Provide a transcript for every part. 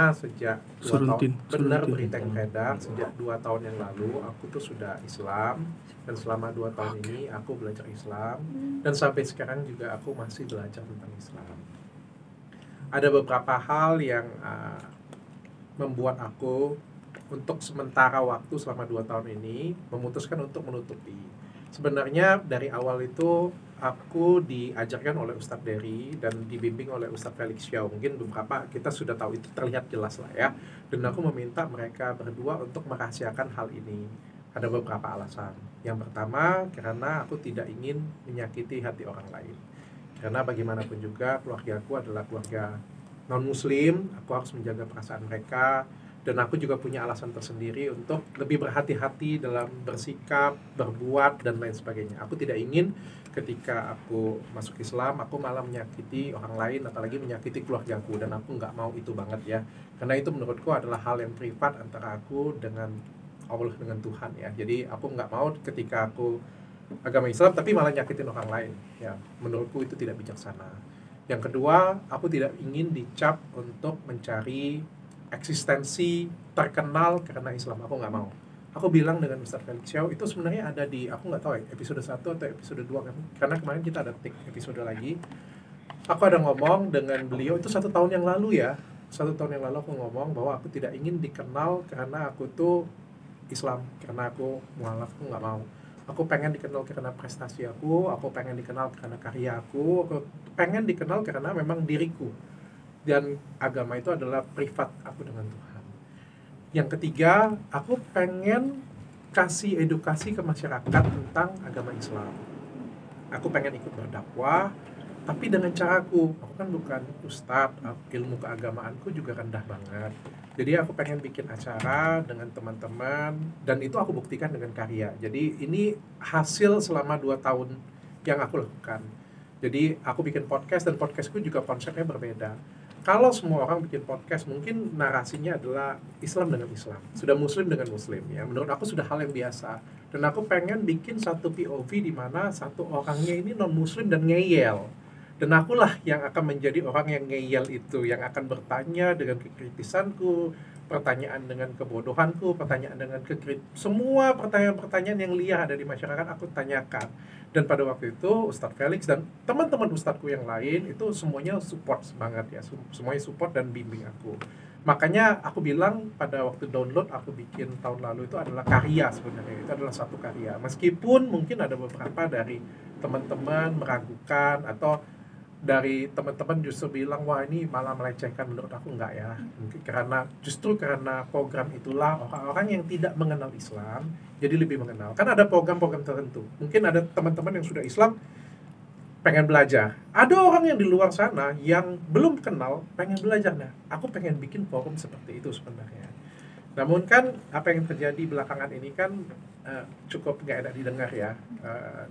karena sejak 2 tahun, benar berita yang beredar, sejak 2 tahun yang lalu aku tuh sudah Islam, dan selama 2 tahun ini aku belajar Islam, dan sampai sekarang juga aku masih belajar tentang Islam. Ada beberapa hal yang membuat aku untuk sementara waktu selama 2 tahun ini memutuskan untuk menutupi. Sebenarnya dari awal itu aku diajarkan oleh Ustadz Dery dan dibimbing oleh Ustadz Felix Xiao. Mungkin beberapa kita sudah tahu, itu terlihat jelas lah ya. Dan aku meminta mereka berdua untuk merahasiakan hal ini. Ada beberapa alasan. Yang pertama, karena aku tidak ingin menyakiti hati orang lain. Karena bagaimanapun juga keluargaku adalah keluarga non-muslim, aku harus menjaga perasaan mereka. Dan aku juga punya alasan tersendiri untuk lebih berhati-hati dalam bersikap, berbuat, dan lain sebagainya. Aku tidak ingin ketika aku masuk Islam, aku malah menyakiti orang lain, apalagi menyakiti keluargaku. Dan aku nggak mau itu banget ya. Karena itu menurutku adalah hal yang privat antara aku dengan Allah, dengan Tuhan ya. Jadi aku nggak mau ketika aku agama Islam, tapi malah nyakitin orang lain. Ya, menurutku itu tidak bijaksana. Yang kedua, aku tidak ingin dicap untuk mencari eksistensi terkenal karena Islam. Aku nggak mau. Aku bilang dengan Ustadz Felix Xiao, itu sebenarnya ada di, aku nggak tahu ya, episode 1 atau episode 2 kan, karena kemarin kita ada take episode lagi. Aku ada ngomong dengan beliau, itu 1 tahun yang lalu ya, 1 tahun yang lalu aku ngomong bahwa aku tidak ingin dikenal karena aku tuh Islam, karena aku mualaf, aku nggak mau. Aku pengen dikenal karena prestasi aku pengen dikenal karena karya aku pengen dikenal karena memang diriku. Dan agama itu adalah privat aku dengan Tuhan. Yang ketiga, aku pengen kasih edukasi ke masyarakat tentang agama Islam. Aku pengen ikut berdakwah, tapi dengan caraku. Aku kan bukan ustadz, ilmu keagamaanku juga rendah banget. Jadi aku pengen bikin acara dengan teman-teman, dan itu aku buktikan dengan karya. Jadi ini hasil selama 2 tahun yang aku lakukan. Jadi aku bikin podcast, dan podcastku juga konsepnya berbeda. Kalau semua orang bikin podcast, mungkin narasinya adalah Islam dengan Islam, sudah Muslim dengan Muslim ya. Menurut aku sudah hal yang biasa. Dan aku pengen bikin satu POV di mana satu orangnya ini non Muslim dan ngeyel. Dan akulah yang akan menjadi orang yang ngeyel itu, yang akan bertanya dengan kekritisanku, pertanyaan dengan kebodohanku, pertanyaan dengan semua pertanyaan-pertanyaan yang liar ada di masyarakat aku tanyakan. Dan pada waktu itu Ustadz Felix dan teman-teman ustadzku yang lain itu semuanya support banget ya, semuanya support dan bimbing aku. Makanya aku bilang pada waktu download aku bikin tahun lalu itu adalah karya sebenarnya, itu adalah satu karya. Meskipun mungkin ada beberapa dari teman-teman meragukan atau dari teman-teman justru bilang wah ini malah melecehkan, menurut aku enggak ya. Mungkin justru karena program itulah orang-orang yang tidak mengenal Islam jadi lebih mengenal. Kan ada program-program tertentu. Mungkin ada teman-teman yang sudah Islam pengen belajar. Ada orang yang di luar sana yang belum kenal pengen belajar. Nah, aku pengen bikin forum seperti itu sebenarnya. Namun kan apa yang terjadi belakangan ini kan cukup nggak enak didengar ya.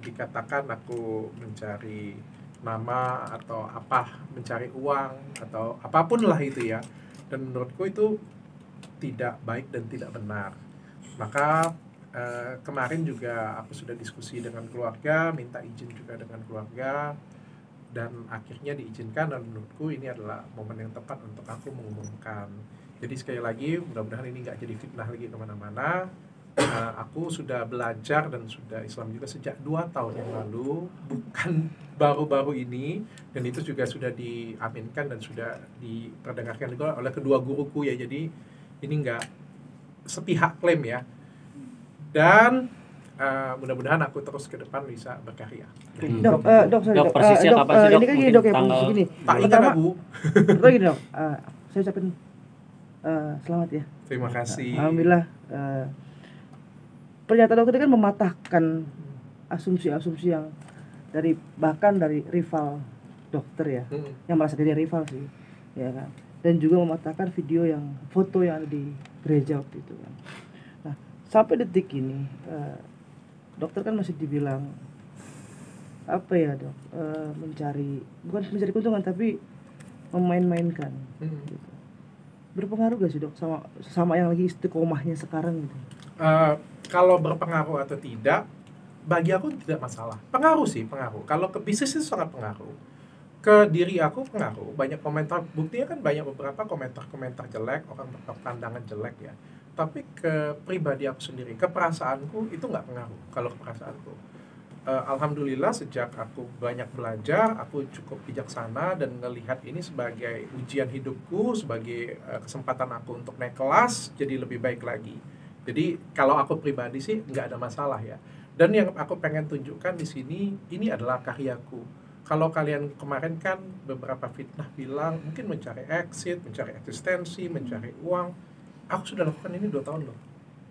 Dikatakan aku mencari nama atau apa, mencari uang atau apapun lah itu ya. Dan menurutku itu tidak baik dan tidak benar. Maka kemarin juga aku sudah diskusi dengan keluarga, minta izin juga dengan keluarga, dan akhirnya diizinkan. Dan menurutku ini adalah momen yang tepat untuk aku mengumumkan. Jadi sekali lagi mudah-mudahan ini nggak jadi fitnah lagi kemana-mana. Aku sudah belajar dan sudah Islam juga sejak 2 tahun yang lalu, bukan baru-baru ini. Dan itu juga sudah diaminkan dan sudah diperdengarkan juga oleh kedua guruku ya. Jadi ini nggak sepihak klaim ya. Dan mudah-mudahan aku terus ke depan bisa berkarya. Dok, persisnya kapan sih dok? Ini kan gini dok ya, begini. Tak ingat aku. Begini dok, saya ucapin selamat ya. Terima kasih. Alhamdulillah. Pernyataan dokter kan mematahkan asumsi-asumsi yang bahkan dari rival dokter ya, yang merasa diri rival sih, ya kan. Dan juga mematahkan foto yang ada di gereja waktu itu kan. Nah, sampai detik ini dokter kan masih dibilang apa ya dok, bukan mencari keuntungan tapi memain-mainkan. Gitu. Berpengaruh gak sih dok sama yang lagi istiqomahnya sekarang gitu? Kalau berpengaruh atau tidak, bagi aku tidak masalah. Pengaruh sih, pengaruh. Kalau ke bisnis itu sangat pengaruh. ke diri aku pengaruh, banyak komentar, buktinya kan banyak beberapa komentar-komentar jelek, orang berpandangan jelek ya. Tapi ke pribadi aku sendiri, ke perasaanku itu nggak pengaruh. Kalau ke perasaanku, alhamdulillah sejak aku banyak belajar, aku cukup bijaksana dan melihat ini sebagai ujian hidupku, sebagai kesempatan aku untuk naik kelas, jadi lebih baik lagi. Jadi kalau aku pribadi sih nggak ada masalah ya. Dan yang aku pengen tunjukkan di sini, ini adalah karyaku. Kalau kalian kemarin kan beberapa fitnah bilang mungkin mencari exit, mencari eksistensi, mencari uang. Aku sudah lakukan ini 2 tahun loh.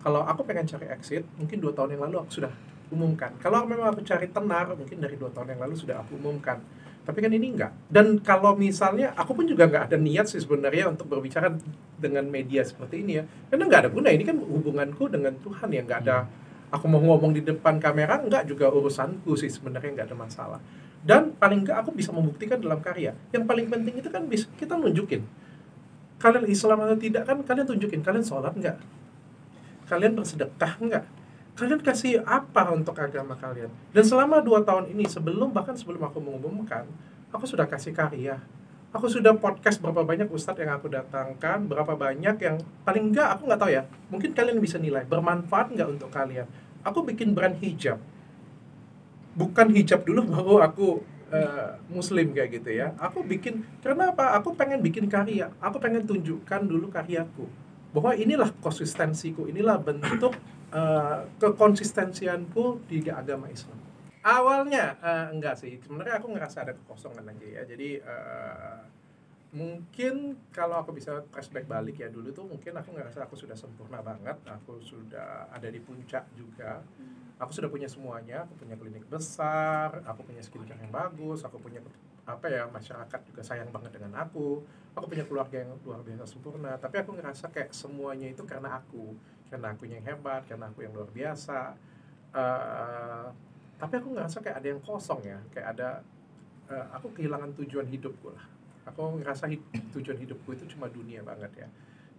Kalau aku pengen cari exit, mungkin 2 tahun yang lalu aku sudah umumkan. Kalau memang aku cari tenar, mungkin dari 2 tahun yang lalu sudah aku umumkan. Tapi kan ini enggak. Dan kalau misalnya, aku pun juga nggak ada niat sih sebenarnya untuk berbicara dengan media seperti ini ya. Karena nggak ada guna, ini kan hubunganku dengan Tuhan ya. Nggak ada, aku mau ngomong di depan kamera, nggak juga urusanku sih sebenarnya, nggak ada masalah. Dan paling nggak aku bisa membuktikan dalam karya. Yang paling penting itu kan bisa kita nunjukin. Kalian Islam atau tidak kan kalian tunjukin, kalian sholat nggak? Kalian bersedekah nggak? Kalian kasih apa untuk agama kalian? Dan selama 2 tahun ini, bahkan sebelum aku mengumumkan, aku sudah kasih karya. Aku sudah podcast berapa banyak ustadz yang aku datangkan, berapa banyak yang paling nggak, aku nggak tahu ya, mungkin kalian bisa nilai, bermanfaat nggak untuk kalian. Aku bikin brand hijab. Bukan hijab dulu baru aku muslim kayak gitu ya. Aku bikin, karena apa? Aku pengen bikin karya. Aku pengen tunjukkan dulu karyaku. Bahwa inilah konsistensiku, inilah bentuk kekonsistensianku di agama Islam. Awalnya enggak sih. Sebenarnya aku ngerasa ada kekosongan aja ya. Jadi mungkin kalau aku bisa flashback balik ya, dulu tuh mungkin aku ngerasa aku sudah sempurna banget. Aku sudah ada di puncak juga. Aku sudah punya semuanya, aku punya klinik besar, aku punya skincare yang bagus, aku punya masyarakat juga sayang banget dengan aku punya keluarga yang luar biasa sempurna. Tapi aku ngerasa kayak semuanya itu karena aku yang hebat, karena aku yang luar biasa. Tapi aku ngerasa kayak ada yang kosong ya, kayak ada aku kehilangan tujuan hidupku lah. Aku ngerasa tujuan hidupku itu cuma dunia banget ya.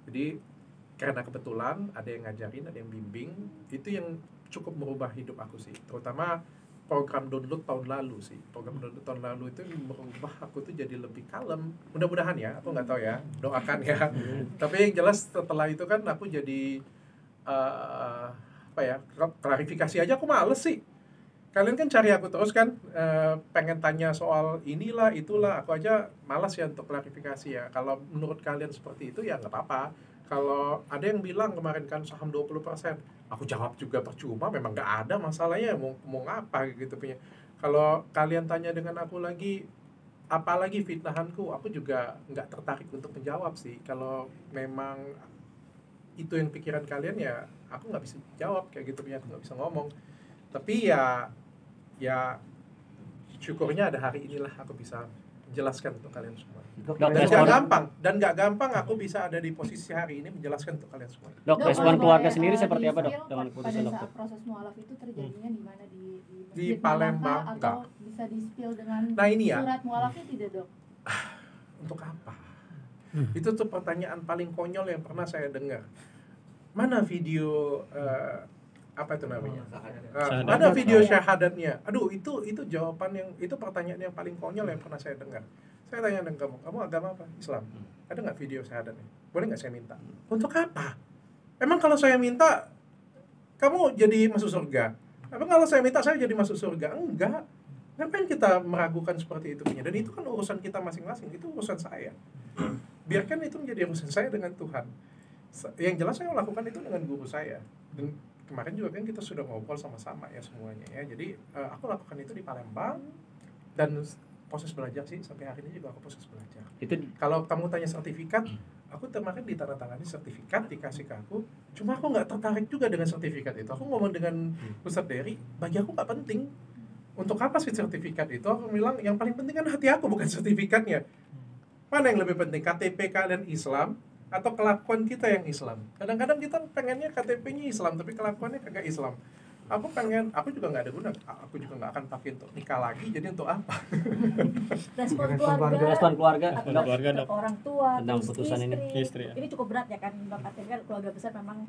Jadi karena kebetulan ada yang ngajarin, ada yang bimbing, itu yang cukup merubah hidup aku sih, terutama program download tahun lalu sih. Program download tahun lalu itu merubah aku tuh jadi lebih kalem. Mudah-mudahan ya, aku nggak tahu ya, doakan ya. Tapi yang jelas setelah itu kan aku jadi klarifikasi aja aku males sih. Kalian kan cari aku terus kan, pengen tanya soal inilah itulah, aku aja malas ya untuk klarifikasi ya. Kalau menurut kalian seperti itu ya nggak apa-apa. Kalau ada yang bilang kemarin kan saham 20%, aku jawab juga percuma, memang nggak ada masalahnya, mau ngapa gitu punya. Kalau kalian tanya dengan aku lagi, apalagi fitnahanku, aku juga nggak tertarik untuk menjawab sih. Kalau memang itu yang pikiran kalian ya, aku nggak bisa jawab kayak gitu punya, aku nggak bisa ngomong. Tapi ya syukurnya ada hari inilah aku bisa menjelaskan untuk kalian semua. Dan nggak gampang aku bisa ada di posisi hari ini menjelaskan untuk kalian semua. Dok, respon keluarga sendiri seperti apa dok dengan keputusan dokter? Pada saat proses mualaf itu terjadinya di mana, di Palembang atau bisa di-spill dengan surat mualafnya tidak dok? Untuk apa? Itu tuh pertanyaan paling konyol yang pernah saya dengar. Mana video apa itu namanya? Ada video syahadatnya. Aduh, itu jawaban itu pertanyaan yang paling konyol yang pernah saya dengar. Saya tanya dengan kamu agama apa? Islam. Ada nggak video syahadatnya? Boleh nggak saya minta? Untuk apa? Emang kalau saya minta, kamu jadi masuk surga? Emang kalau saya minta saya jadi masuk surga? Enggak. Ngapain kita meragukan seperti itu? Dan itu kan urusan kita masing-masing. Itu urusan saya. Biarkan itu menjadi urusan saya dengan Tuhan. Yang jelas saya lakukan itu dengan guru saya. Dan kemarin juga kan kita sudah ngobrol sama-sama ya semuanya ya. Jadi aku lakukan itu di Palembang dan proses belajar sih sampai hari ini juga aku proses belajar. Kalau kamu tanya sertifikat, aku kemarin ditandatangani sertifikat dikasih ke aku. Cuma aku nggak tertarik juga dengan sertifikat itu. Aku ngomong dengan Ustadz Dery, bagi aku nggak penting. Untuk apa sih sertifikat itu? Aku bilang yang paling penting kan hati aku bukan sertifikatnya. Mana yang lebih penting? KTP kalian Islam atau kelakuan kita yang Islam? Kadang-kadang kita pengennya KTP-nya Islam tapi kelakuannya kagak Islam. Aku juga nggak ada guna, aku juga nggak akan pakai untuk nikah lagi, jadi untuk apa? Respon keluarga atau orang tua, tentang putusan istri. Istri ya. Ini cukup berat ya kan, Bapak kan keluarga besar memang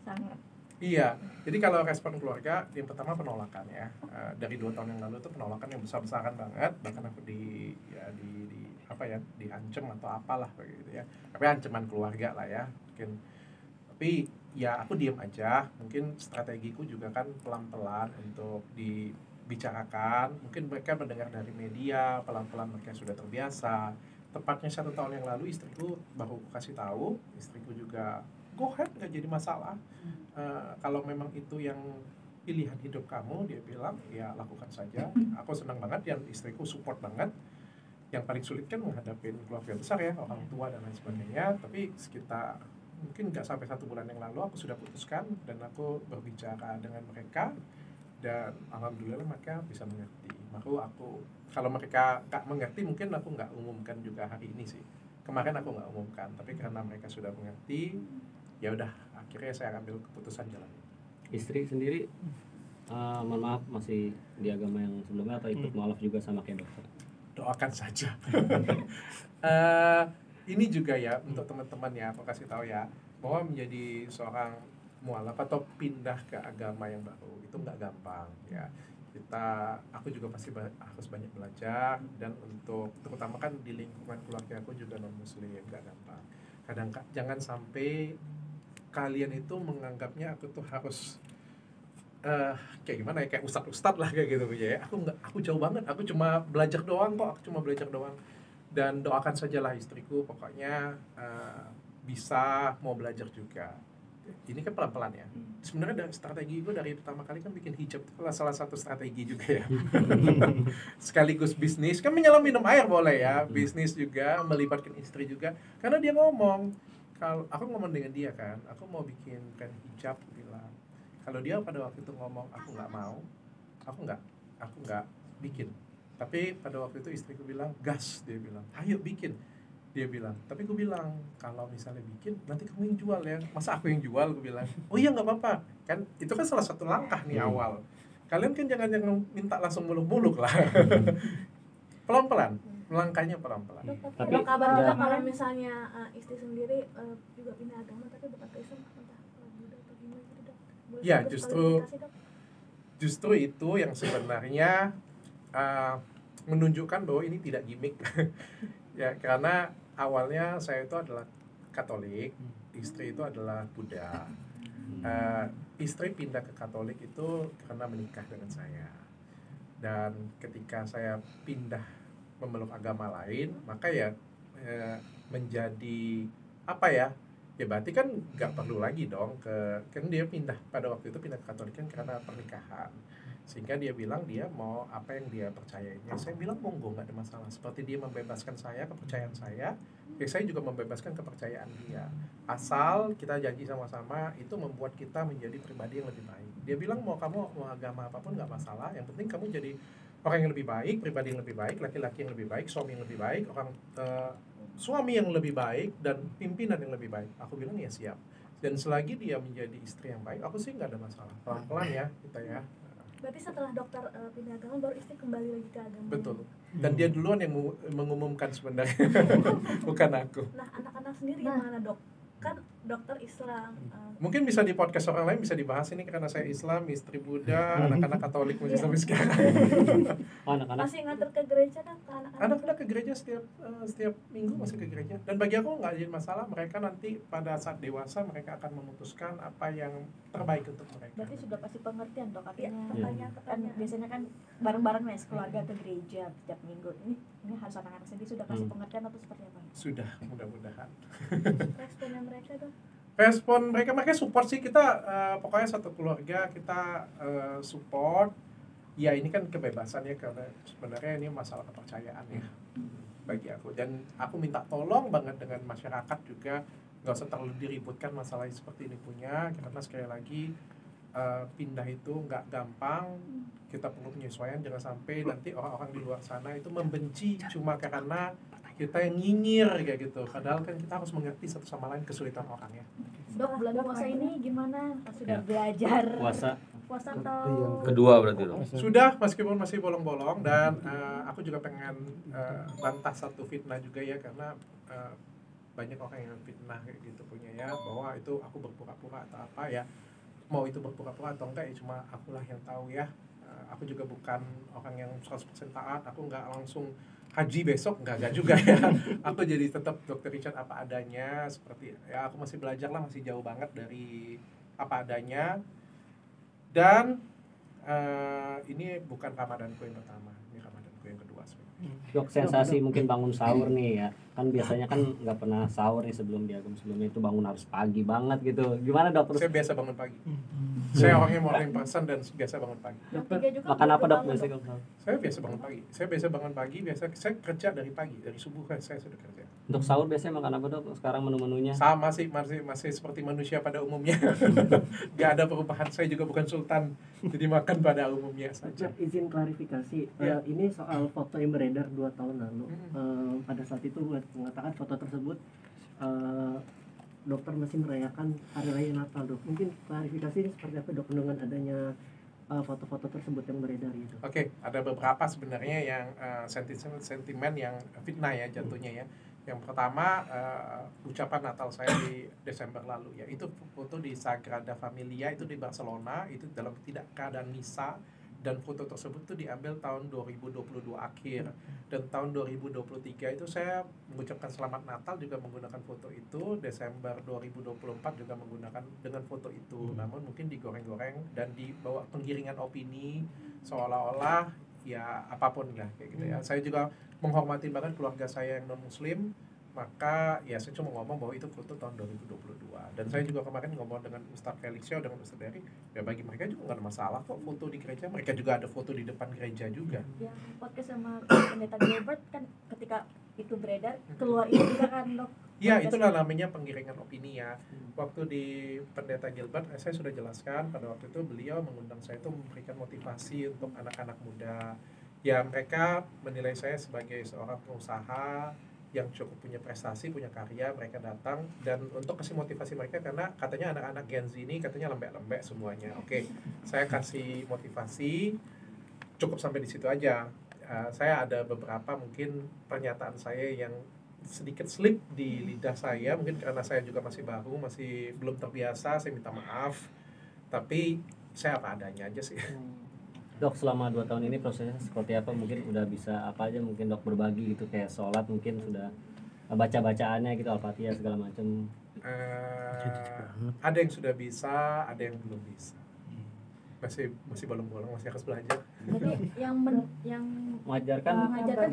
sangat Iya, jadi kalau respon keluarga yang pertama penolakan ya. Dari 2 tahun yang lalu tuh penolakan yang besar-besaran banget, bahkan aku di apa ya, diancam atau apalah begitu ya. Tapi ancaman keluarga lah ya, mungkin. Tapi ya aku diem aja, mungkin strategiku juga kan pelan-pelan untuk dibicarakan. Mungkin mereka mendengar dari media, pelan-pelan mereka sudah terbiasa. Tepatnya 1 tahun yang lalu istriku baru kasih tahu, istriku juga go ahead, nggak jadi masalah. Kalau memang itu yang pilihan hidup kamu, dia bilang ya lakukan saja. Aku senang banget dan istriku support banget. Yang paling sulit kan menghadapi keluarga besar ya, orang tua dan lain sebagainya. Tapi sekitar mungkin nggak sampai 1 bulan yang lalu aku sudah putuskan dan aku berbicara dengan mereka dan alhamdulillah mereka bisa mengerti. Aku kalau mereka nggak mengerti mungkin aku nggak umumkan juga hari ini sih. Kemarin aku nggak umumkan, tapi karena mereka sudah mengerti, ya udah akhirnya saya ambil keputusan jalan. Istri sendiri mohon maaf masih di agama yang sebelumnya atau ikut mualaf juga sama kayak dokter? Doakan saja. Ini juga ya untuk teman-teman ya, aku kasih tahu ya bahwa menjadi seorang mualaf atau pindah ke agama yang baru itu nggak gampang ya. Aku juga pasti harus banyak belajar, dan untuk terutama kan di lingkungan keluarga aku juga non muslim, nggak gampang. Kadang jangan sampai kalian itu menganggapnya aku tuh harus kayak gimana ya, kayak ustadz lah kayak gitu ya. Aku jauh banget, aku cuma belajar doang kok, dan doakan sajalah istriku pokoknya bisa mau belajar juga. Ini kan pelan-pelan ya. Sebenarnya strategi gue dari pertama kali kan bikin hijab itu salah satu strategi juga ya. Sekaligus bisnis, kan menyelam minum air boleh ya, bisnis juga, melibatkan istri juga. Karena dia ngomong, kalau aku ngomong dengan dia kan, aku mau bikin brand hijab, bilang. Kalau dia pada waktu itu ngomong aku nggak mau, aku nggak bikin. Tapi pada waktu itu istriku bilang gas, dia bilang ayo bikin. Dia bilang, tapi gue bilang, kalau misalnya bikin, nanti kamu yang jual ya. Masa aku yang jual? Gue bilang, oh iya gak apa-apa. Kan itu kan salah satu langkah nih awal. Kalian kan jangan minta langsung muluk-muluk lah. Pelan-pelan, langkahnya pelan-pelan. Tapi kabar juga kalau misalnya istri sendiri juga pindah agama, tapi bukan ke Islam, entah Buddha atau Hindu gitu dok. Ya justru itu yang sebenarnya menunjukkan bahwa ini tidak gimmick. Ya, karena awalnya saya itu adalah Katolik, istri itu adalah Buddha. Istri pindah ke Katolik itu karena menikah dengan saya. Dan ketika saya pindah memeluk agama lain, maka ya menjadi apa ya? Ya berarti kan nggak perlu lagi dong kan dia pada waktu itu pindah ke Katolik kan karena pernikahan. Sehingga dia bilang dia mau apa yang dia percayainya. Saya bilang monggo, nggak ada masalah. Seperti dia membebaskan saya, kepercayaan saya, ya saya juga membebaskan kepercayaan dia. Asal kita janji sama-sama itu membuat kita menjadi pribadi yang lebih baik. Dia bilang mau agama apapun nggak masalah. Yang penting kamu jadi orang yang lebih baik, pribadi yang lebih baik, laki-laki yang lebih baik, suami yang lebih baik, suami yang lebih baik, dan pimpinan yang lebih baik. Aku bilang ya siap. Dan selagi dia menjadi istri yang baik, aku sih nggak ada masalah. Pelan-pelan ya kita ya. Berarti setelah dokter pindah agama baru istri kembali lagi ke agama. Betul. Dan dia duluan yang mengumumkan sebenarnya. Bukan aku. Nah, anak-anak sendiri gimana, Dok? Kan dokter Islam. Mungkin bisa di podcast orang lain bisa dibahas ini, karena saya Islam, istri Buddha, anak-anak Katolik masih sampai sekarang. Anak-anak masih nganter ke gereja kan? Anak-anak ke gereja setiap minggu masih ke gereja. Dan bagi aku nggak jadi masalah. Mereka nanti pada saat dewasa mereka akan memutuskan apa yang terbaik untuk mereka. Berarti sudah pasti pengertian dok. Artinya kan biasanya kan bareng-bareng nih keluarga ke gereja setiap minggu. Ini harus anak-anak sendiri sudah kasih pengertian atau seperti apa? Sudah, mudah-mudahan. Responnya mereka dok? Respon mereka support sih. Kita pokoknya satu keluarga kita support. Ya ini kan kebebasan ya, karena sebenarnya ini masalah kepercayaan ya bagi aku. Dan aku minta tolong banget dengan masyarakat juga, nggak usah terlalu diributkan masalah seperti ini punya, karena sekali lagi pindah itu nggak gampang. Kita perlu penyesuaian, jangan sampai nanti orang-orang di luar sana itu membenci cuma karena kita yang nyinyir kayak gitu. Padahal kan kita harus mengerti satu sama lain kesulitan orang ya. Dok, bulan puasa ini gimana? Sudah belajar puasa atau kedua berarti dong? Sudah, meskipun masih bolong-bolong. Dan aku juga pengen bantah satu fitnah juga ya, karena banyak orang yang fitnah kayak gitu punya ya, bahwa itu aku berpura-pura atau apa ya. mau itu berpura-pura atau enggak ya cuma akulah yang tahu ya. Aku juga bukan orang yang 100% taat, aku nggak langsung haji besok, enggak juga ya. Aku jadi tetap Dr. Richard apa adanya, seperti ya aku masih belajar lah, masih jauh banget dari apa adanya. Dan ini bukan Ramadanku yang pertama, ini Ramadanku yang kedua sebenarnya. Dok, sensasi mungkin bangun sahur nih ya, kan biasanya kan nggak pernah sahur nih sebelum diagam, sebelumnya itu bangun harus pagi banget gitu, gimana dok? Saya biasa bangun pagi. Saya orangnya morning person dan biasa bangun pagi. Makan apa dok biasanya kalau? Saya biasa bangun pagi. Saya kerja dari pagi, dari subuh kan saya sudah kerja. Untuk sahur biasanya makan apa dok? Sekarang menu-menunya? Sama sih, masih seperti manusia pada umumnya. Gak ada perubahan. Saya juga bukan sultan, jadi makan pada umumnya saja. Izin klarifikasi, Ya. ini soal foto yang beredar 2 tahun lalu. Pada saat itu mengatakan foto tersebut dokter masih merayakan hari raya Natal, dok. Mungkin klarifikasi seperti apa dok dengan adanya foto-foto tersebut yang beredar itu? Oke, ada beberapa sebenarnya yang sentimen yang fitnah ya jatuhnya ya. Yang pertama ucapan Natal saya di Desember lalu ya, itu foto di Sagrada Familia itu di Barcelona, itu dalam tidak keadaan misa, dan foto tersebut tuh diambil tahun 2022 akhir, dan tahun 2023 itu saya mengucapkan selamat Natal juga menggunakan foto itu, Desember 2024 juga menggunakan dengan foto itu, namun mungkin digoreng-goreng dan dibawa penggiringan opini seolah-olah ya apapun lah kayak gitu ya. Saya juga menghormati banget keluarga saya yang non muslim, maka ya saya cuma ngomong bahwa itu foto tahun 2022. Dan saya juga kemarin ngomong dengan Ustadz Felix Xiao, dengan Ustadz Dery, ya bagi mereka juga nggak ada masalah kok foto di gereja, mereka juga ada foto di depan gereja juga. Yang podcast sama Pendeta Gilbert kan ketika itu beredar keluar itu juga kan dok. Ya itulah namanya penggiringan opini ya. Waktu di Pendeta Gilbert saya sudah jelaskan pada waktu itu beliau mengundang saya itu memberikan motivasi untuk anak-anak muda. Ya mereka menilai saya sebagai seorang pengusaha yang cukup punya prestasi, punya karya, mereka datang dan untuk kasih motivasi mereka karena katanya anak-anak Gen Z ini katanya lembek-lembek semuanya. Oke, saya kasih motivasi, cukup sampai di situ aja. Saya ada beberapa mungkin pernyataan saya yang sedikit slip di lidah saya, mungkin karena saya juga masih baru, masih belum terbiasa, saya minta maaf. Tapi saya apa adanya aja sih. Dok, selama 2 tahun ini prosesnya seperti apa? Mungkin udah bisa apa aja mungkin dok berbagi gitu, kayak sholat mungkin sudah baca-bacaannya gitu, Al-Fatihah segala macam. Ada yang sudah bisa, ada yang belum bisa. Masih bolong-bolong, masih harus belajar. Jadi yang mengajarkan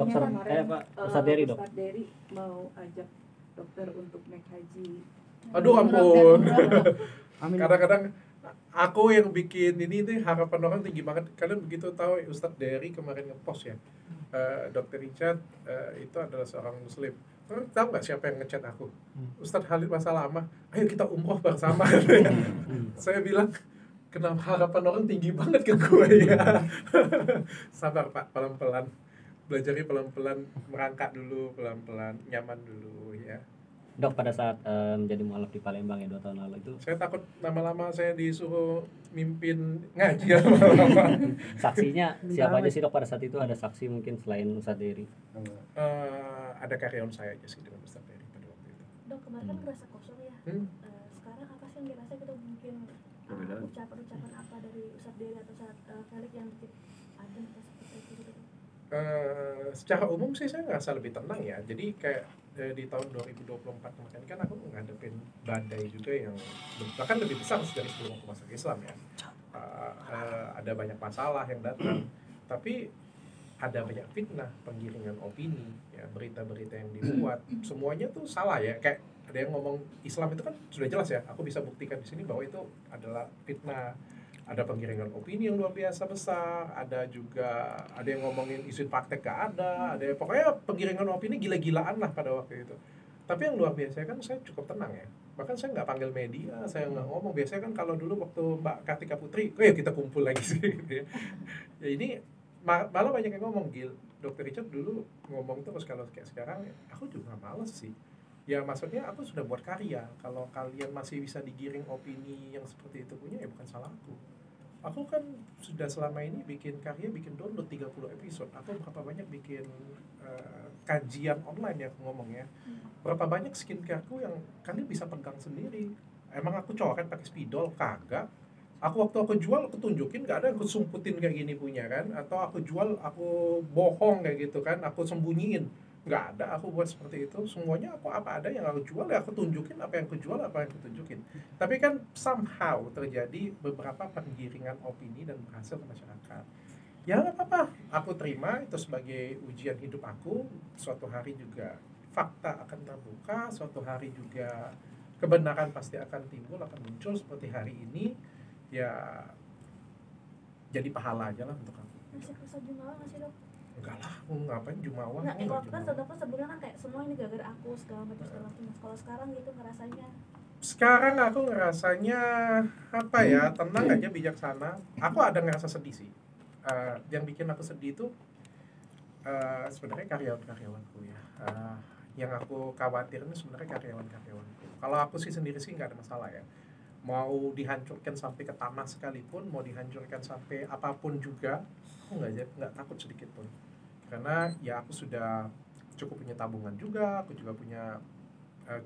dokter Pak Ustadz Dery dok. Ustadz Dery mau ajak dokter untuk naik haji. Aduh ampun. Kadang-kadang aku yang bikin ini nih harapan orang tinggi banget. Kalian begitu tahu Ustadz Dery kemarin ngepost ya, Dr. Richard itu adalah seorang muslim. Kalian tahu nggak siapa yang ngechat aku? Ustadz Khalid Masalama, ayo kita umroh bersama. Saya bilang, kenapa harapan orang tinggi banget ke gue ya. Sabar Pak, pelan-pelan. Belajarnya pelan-pelan, merangkak dulu, pelan-pelan, nyaman dulu ya. Dok, pada saat menjadi mualaf di Palembang ya 2 tahun lalu itu, saya takut lama-lama saya disuruh mimpin ngaji lama-lama. saksinya siapa aja sih dok pada saat itu? Ada saksi mungkin selain Ustadz Dery? Ada karyawan saya aja sih dengan Ustadz Dery pada waktu itu. dok kemarin kan merasa kosong ya. Sekarang apa sih yang dirasa gitu, mungkin ucapan-ucapan apa dari Ustadz Dery atau Ustadz Felix yang bikin adem atau seperti itu gitu? Secara umum sih saya ngerasa lebih tenang ya. Jadi kayak di tahun 2024 kemarin kan aku ngadepin badai juga yang bahkan lebih besar dari sebelum aku masuk Islam ya. Ada banyak masalah yang datang, tapi ada banyak fitnah, penggiringan opini, ya berita-berita yang dibuat, semuanya tuh salah ya. Kayak ada yang ngomong Islam itu kan sudah jelas ya. Aku bisa buktikan di sini bahwa itu adalah fitnah. Ada penggiringan opini yang luar biasa besar, ada yang ngomongin isu praktek gak ada pokoknya penggiringan opini gila-gilaan lah pada waktu itu. Tapi yang luar biasa kan saya cukup tenang ya, bahkan saya nggak panggil media, saya nggak ngomong. Biasanya kan kalau dulu waktu Mbak Kartika Putri, ya kita kumpul lagi sih gitu ya. Ini malah banyak yang ngomong, Gil, Dr. Richard dulu ngomong terus, kalau kayak sekarang aku juga males sih. Ya maksudnya aku sudah buat karya, kalau kalian masih bisa digiring opini yang seperti itu punya, ya bukan salahku. Aku kan sudah selama ini bikin karya, bikin download 30 episode. Aku berapa banyak bikin kajian online ya aku ngomong ya. Berapa banyak skincareku yang kalian bisa pegang sendiri. Emang aku coret pakai spidol? Kagak. waktu aku jual, aku tunjukin, nggak ada aku sumputin kayak gini punya kan, atau aku jual aku bohong kayak gitu kan, aku sembunyiin, nggak ada aku buat seperti itu. Semuanya aku apa ada yang aku jual ya aku tunjukin, apa yang aku jual apa yang aku tunjukin. Tapi kan somehow terjadi beberapa penggiringan opini dan berhasil ke masyarakat. Ya nggak apa-apa, aku terima itu sebagai ujian hidup aku. Suatu hari juga fakta akan terbuka, suatu hari juga kebenaran pasti akan timbul, akan muncul seperti hari ini. Ya jadi pahala aja lah untuk aku. Masih kerasa jumawa nggak sih dok? Enggak lah, aku ngapain jumawa? Nggak, Aku waktu kan jumawa. dokter sebelumnya kan kayak semua ini gara-gara aku segala macam. Kalau sekarang gitu ngerasanya Sekarang aku ngerasanya apa ya, tenang aja, bijaksana. Aku ada ngerasa sedih sih. Yang bikin aku sedih itu sebenarnya karyawan-karyawanku ya. Yang aku khawatirin sebenarnya karyawan-karyawanku. Kalau aku sih sendiri sih nggak ada masalah ya. Mau dihancurkan sampai ke tanah sekalipun, mau dihancurkan sampai apapun juga, aku nggak takut sedikit pun. Karena ya aku sudah cukup punya tabungan juga, aku juga punya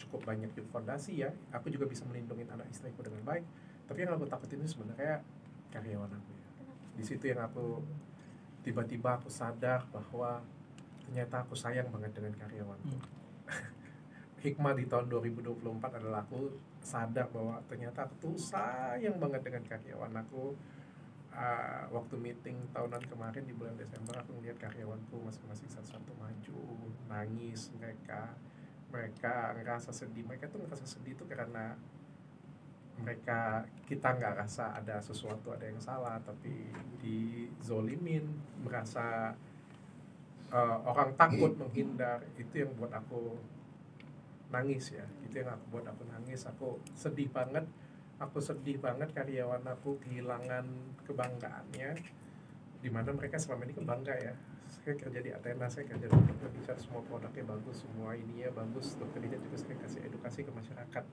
cukup banyak di fondasi ya. Aku juga bisa melindungi anak istriku dengan baik. Tapi yang aku takutin itu sebenarnya karyawan aku ya. Di situ yang aku tiba-tiba aku sadar bahwa ternyata aku sayang banget dengan karyawanku. Hikmah di tahun 2024 adalah aku sadar bahwa ternyata aku tuh sayang banget dengan karyawan aku. Waktu meeting tahunan kemarin di bulan Desember, aku melihat karyawanku masing-masing satu-satu maju, nangis, mereka ngerasa sedih. Mereka tuh ngerasa sedih itu karena kita nggak rasa ada sesuatu, ada yang salah, tapi dizolimin, merasa orang takut, menghindar. Itu yang buat aku nangis ya. Itu yang buat aku nangis. Aku sedih banget karyawan aku kehilangan kebanggaannya, dimana mereka selama ini bangga ya. Saya kerja di Athena, saya kerja di Dr. Richard, semua produknya bagus, semua ininya bagus. Dr. Richard juga sering kasih edukasi ke masyarakat.